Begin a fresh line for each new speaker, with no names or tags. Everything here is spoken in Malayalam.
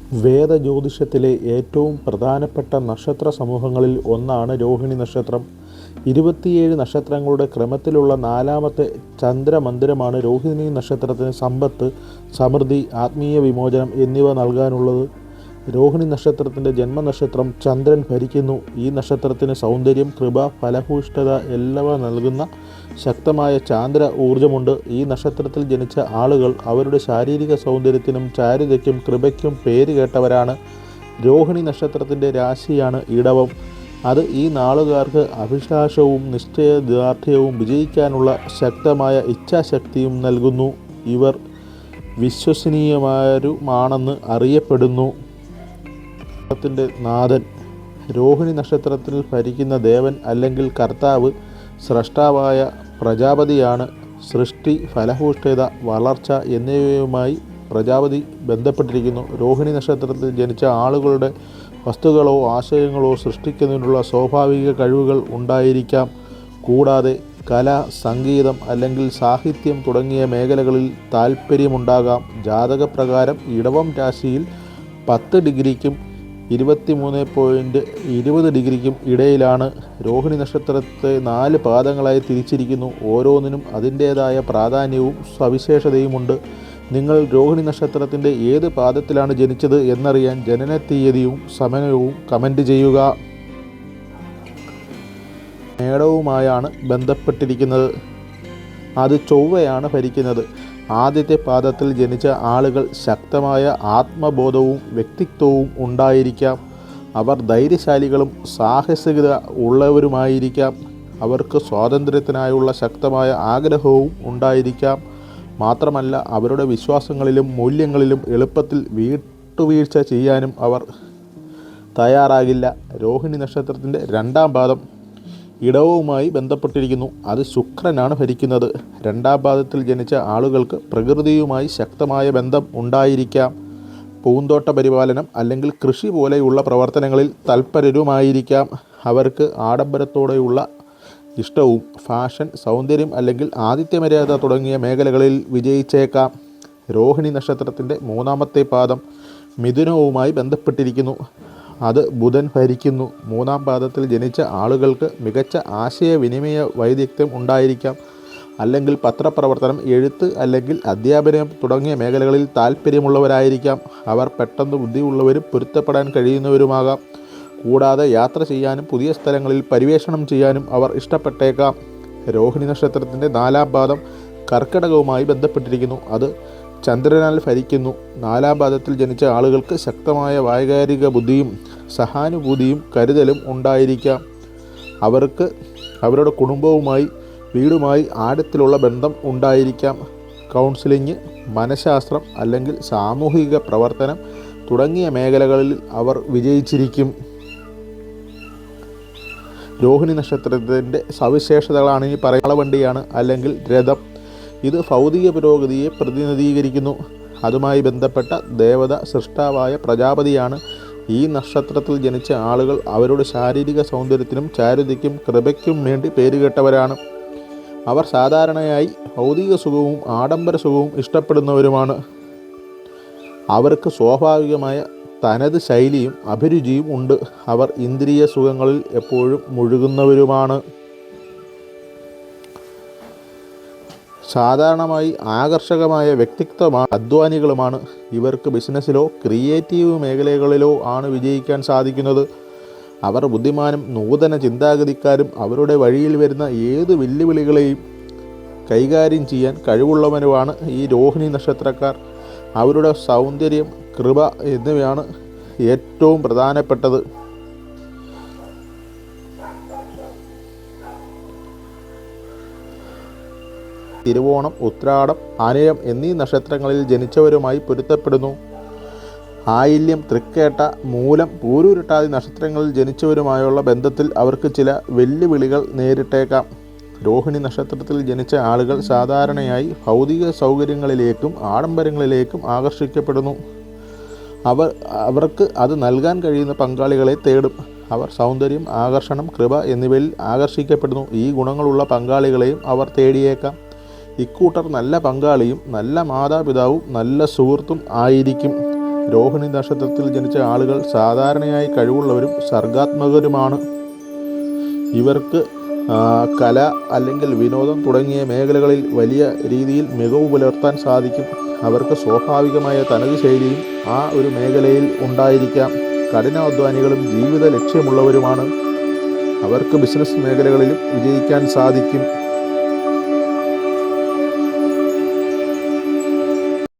വേദജ്യോതിഷത്തിലെ ഏറ്റവും പ്രധാനപ്പെട്ട നക്ഷത്ര സമൂഹങ്ങളിൽ ഒന്നാണ് രോഹിണി നക്ഷത്രം. 27 നക്ഷത്രങ്ങളുടെ ക്രമത്തിലുള്ള 4-മത്തെ ചന്ദ്രമന്ദിരമാണ് രോഹിണി നക്ഷത്രത്തിന് സമ്പത്ത്, സമൃദ്ധി, ആത്മീയ വിമോചനം എന്നിവ നൽകാനുള്ളത്. രോഹിണി നക്ഷത്രത്തിൻ്റെ ജന്മനക്ഷത്രം ചന്ദ്രൻ ഭരിക്കുന്നു. ഈ നക്ഷത്രത്തിന് സൗന്ദര്യം, കൃപ, ഫലഭൂയിഷ്ഠത എന്നിവ നൽകുന്ന ശക്തമായ ചാന്ദ്ര ഊർജ്ജമുണ്ട്. ഈ നക്ഷത്രത്തിൽ ജനിച്ച ആളുകൾ അവരുടെ ശാരീരിക സൗന്ദര്യത്തിനും ചാരുതയ്ക്കും കൃപയ്ക്കും പേരുകേട്ടവരാണ്. രോഹിണി നക്ഷത്രത്തിൻ്റെ രാശിയാണ് ഇടവം. അത് ഈ നാളുകാർക്ക് അഭിലാഷവും നിശ്ചയദാർഢ്യവും വിജയിക്കാനുള്ള ശക്തമായ ഇച്ഛാശക്തിയും നൽകുന്നു. ഇവർ വിശ്വസനീയമാരുമാണെന്ന് അറിയപ്പെടുന്നു. ത്തിൻ്റെ നാഥൻ രോഹിണി നക്ഷത്രത്തിൽ ഭരിക്കുന്ന ദേവൻ അല്ലെങ്കിൽ കർത്താവ് സ്രഷ്ടാവായ പ്രജാപതിയാണ്. സൃഷ്ടി, ഫലഭൂയിഷ്ഠത, വളർച്ച എന്നിവയുമായി പ്രജാപതി ബന്ധപ്പെട്ടിരിക്കുന്നു. രോഹിണി നക്ഷത്രത്തിൽ ജനിച്ച ആളുകളുടെ വസ്തുക്കളോ ആശയങ്ങളോ സൃഷ്ടിക്കുന്നതിനുള്ള സ്വാഭാവിക കഴിവുകൾ ഉണ്ടായിരിക്കാം. കൂടാതെ കല, സംഗീതം അല്ലെങ്കിൽ സാഹിത്യം തുടങ്ങിയ മേഖലകളിൽ താൽപ്പര്യമുണ്ടാകാം. ജാതകപ്രകാരം ഇടവം രാശിയിൽ 10 ഡിഗ്രിക്കും 23.20 ഡിഗ്രിക്കും ഇടയിലാണ്. രോഹിണി നക്ഷത്രത്തെ 4 പാദങ്ങളായി തിരിച്ചിരിക്കുന്നു. ഓരോന്നിനും അതിൻ്റേതായ പ്രാധാന്യവും സവിശേഷതയുമുണ്ട്. നിങ്ങൾ രോഹിണി നക്ഷത്രത്തിൻ്റെ ഏത് പാദത്തിലാണ് ജനിച്ചത് എന്നറിയാൻ ജനനത്തീയതിയും സമയവും കമൻറ്റ് ചെയ്യുക. മേടവുമായാണ് ബന്ധപ്പെട്ടിരിക്കുന്നത്. അത് ചൊവ്വയാണ് ഭരിക്കുന്നത്. ആദ്യത്തെ പാദത്തിൽ ജനിച്ച ആളുകൾ ശക്തമായ ആത്മബോധവും വ്യക്തിത്വവും ഉണ്ടായിരിക്കാം. അവർ ധൈര്യശാലികളും സാഹസികത ഉള്ളവരുമായിരിക്കാം. അവർക്ക് സ്വാതന്ത്ര്യത്തിനായുള്ള ശക്തമായ ആഗ്രഹവും ഉണ്ടായിരിക്കാം. മാത്രമല്ല, അവരുടെ വിശ്വാസങ്ങളിലും മൂല്യങ്ങളിലും എളുപ്പത്തിൽ വിട്ടുവീഴ്ച ചെയ്യാനും അവർ തയ്യാറാകില്ല. രോഹിണി നക്ഷത്രത്തിൻ്റെ 2-ാം പാദം ഇടവവുമായി ബന്ധപ്പെട്ടിരിക്കുന്നു. അത് ശുക്രനാണ് ഭരിക്കുന്നത്. 2-ാം പാദത്തിൽ ജനിച്ച ആളുകൾക്ക് പ്രകൃതിയുമായി ശക്തമായ ബന്ധം ഉണ്ടായിരിക്കാം. പൂന്തോട്ട പരിപാലനം അല്ലെങ്കിൽ കൃഷി പോലെയുള്ള പ്രവർത്തനങ്ങളിൽ തൽപരരുമായിരിക്കാം. അവർക്ക് ആഡംബരത്തോടെയുള്ള ഇഷ്ടവും ഫാഷൻ, സൗന്ദര്യം അല്ലെങ്കിൽ ആതിഥ്യമര്യാദ തുടങ്ങിയ മേഖലകളിൽ വിജയിച്ചേക്കാം. രോഹിണി നക്ഷത്രത്തിൻ്റെ 3-ാമത്തെ പാദം മിഥുനവുമായി ബന്ധപ്പെട്ടിരിക്കുന്നു. അത് ബുധൻ ഭരിക്കുന്നു. 3-ാം പാദത്തിൽ ജനിച്ച ആളുകൾക്ക് മികച്ച ആശയവിനിമയ വൈദഗ്ധ്യം ഉണ്ടായിരിക്കാം. അല്ലെങ്കിൽ പത്രപ്രവർത്തനം, എഴുത്ത് അല്ലെങ്കിൽ അധ്യാപനം തുടങ്ങിയ മേഖലകളിൽ താൽപ്പര്യമുള്ളവരായിരിക്കാം. അവർ പെട്ടെന്ന് ബുദ്ധിയുള്ളവരും പൊരുത്തപ്പെടാൻ കഴിയുന്നവരുമാകാം. കൂടാതെ യാത്ര ചെയ്യാനും പുതിയ സ്ഥലങ്ങളിൽ പര്യവേഷണം ചെയ്യാനും അവർ ഇഷ്ടപ്പെട്ടേക്കാം. രോഹിണി നക്ഷത്രത്തിൻ്റെ 4-ാം പാദം കർക്കിടകവുമായി ബന്ധപ്പെട്ടിരിക്കുന്നു. അത് ചന്ദ്രനാൽ ഭരിക്കുന്നു. 4-ാം പാദത്തിൽ ജനിച്ച ആളുകൾക്ക് ശക്തമായ വൈകാരിക ബുദ്ധിയും സഹാനുഭൂതിയും കരുതലും ഉണ്ടായിരിക്കാം. അവർക്ക് അവരുടെ കുടുംബവുമായി വീടുമായി ആഴത്തിലുള്ള ബന്ധം ഉണ്ടായിരിക്കാം. കൗൺസിലിംഗ്, മനഃശാസ്ത്രം അല്ലെങ്കിൽ സാമൂഹിക പ്രവർത്തനം തുടങ്ങിയ മേഖലകളിൽ അവർ വിജയിച്ചിരിക്കും. രോഹിണി നക്ഷത്രത്തിൻ്റെ സവിശേഷതകളാണ് ഈ പറയുന്ന വണ്ടിയാണ് അല്ലെങ്കിൽ രഥം. ഇത് ഭൗതിക പുരോഗതിയെ പ്രതിനിധീകരിക്കുന്നു. അതുമായി ബന്ധപ്പെട്ട ദേവത സൃഷ്ടാവായ പ്രജാപതിയാണ്. ഈ നക്ഷത്രത്തിൽ ജനിച്ച ആളുകൾ അവരുടെ ശാരീരിക സൗന്ദര്യത്തിനും ചാരുതയ്ക്കും കൃപയ്ക്കും വേണ്ടി പേരുകേട്ടവരാണ്. അവർ സാധാരണയായി ഭൗതിക സുഖവും ആഡംബര സുഖവും ഇഷ്ടപ്പെടുന്നവരുമാണ്. അവർക്ക് സ്വാഭാവികമായ തനത് ശൈലിയും അഭിരുചിയും ഉണ്ട്. അവർ ഇന്ദ്രിയ സുഖങ്ങളിൽ എപ്പോഴും മുഴുകുന്നവരുമാണ്. സാധാരണമായി ആകർഷകമായ വ്യക്തിത്വമാണ്. അധ്വാനികളുമാണ്. ഇവർക്ക് ബിസിനസ്സിലോ ക്രിയേറ്റീവ് മേഖലകളിലോ ആണ് വിജയിക്കാൻ സാധിക്കുന്നത്. അവർ ബുദ്ധിമാനും നൂതന ചിന്താഗതിക്കാരും അവരുടെ വഴിയിൽ വരുന്ന ഏത് വെല്ലുവിളികളെയും കൈകാര്യം ചെയ്യാൻ കഴിവുള്ളവരുമാണ് ഈ രോഹിണി നക്ഷത്രക്കാർ. അവരുടെ സൗന്ദര്യം, കൃപ എന്നിവയാണ് ഏറ്റവും പ്രധാനപ്പെട്ടത്. തിരുവോണം, ഉത്രാടം, അനിഴം എന്നീ നക്ഷത്രങ്ങളിൽ ജനിച്ചവരുമായി പൊരുത്തപ്പെടുന്നു. ആയില്യം, തൃക്കേട്ട, മൂലം, പൂരുരുട്ടാതി നക്ഷത്രങ്ങളിൽ ജനിച്ചവരുമായുള്ള ബന്ധത്തിൽ അവർക്ക് ചില വെല്ലുവിളികൾ നേരിട്ടേക്കാം. രോഹിണി നക്ഷത്രത്തിൽ ജനിച്ച ആളുകൾ സാധാരണയായി ഭൗതിക സൗകര്യങ്ങളിലേക്കും ആഡംബരങ്ങളിലേക്കും ആകർഷിക്കപ്പെടുന്നു. അവർക്ക് അത് നൽകാൻ കഴിയുന്ന പങ്കാളികളെ തേടും. അവർ സൗന്ദര്യം, ആകർഷണം, കൃപ എന്നിവയിൽ ആകർഷിക്കപ്പെടുന്നു. ഈ ഗുണങ്ങളുള്ള പങ്കാളികളെയും അവർ തേടിയേക്കാം. ഇക്കൂട്ടർ നല്ല പങ്കാളിയും നല്ല മാതാപിതാവും നല്ല സുഹൃത്തും ആയിരിക്കും. രോഹിണി നക്ഷത്രത്തിൽ ജനിച്ച ആളുകൾ സാധാരണയായി കഴിവുള്ളവരും സർഗാത്മകരുമാണ്. ഇവർക്ക് കല അല്ലെങ്കിൽ വിനോദം തുടങ്ങിയ മേഖലകളിൽ വലിയ രീതിയിൽ മികവ് പുലർത്താൻ സാധിക്കും. അവർക്ക് സ്വാഭാവികമായ തനത് ശൈലിയും ആ ഒരു മേഖലയിൽ ഉണ്ടായിരിക്കാം. കഠിനാധ്വാനികളും ജീവിത ലക്ഷ്യമുള്ളവരുമാണ്. അവർക്ക് ബിസിനസ് മേഖലകളിലും വിജയിക്കാൻ സാധിക്കും.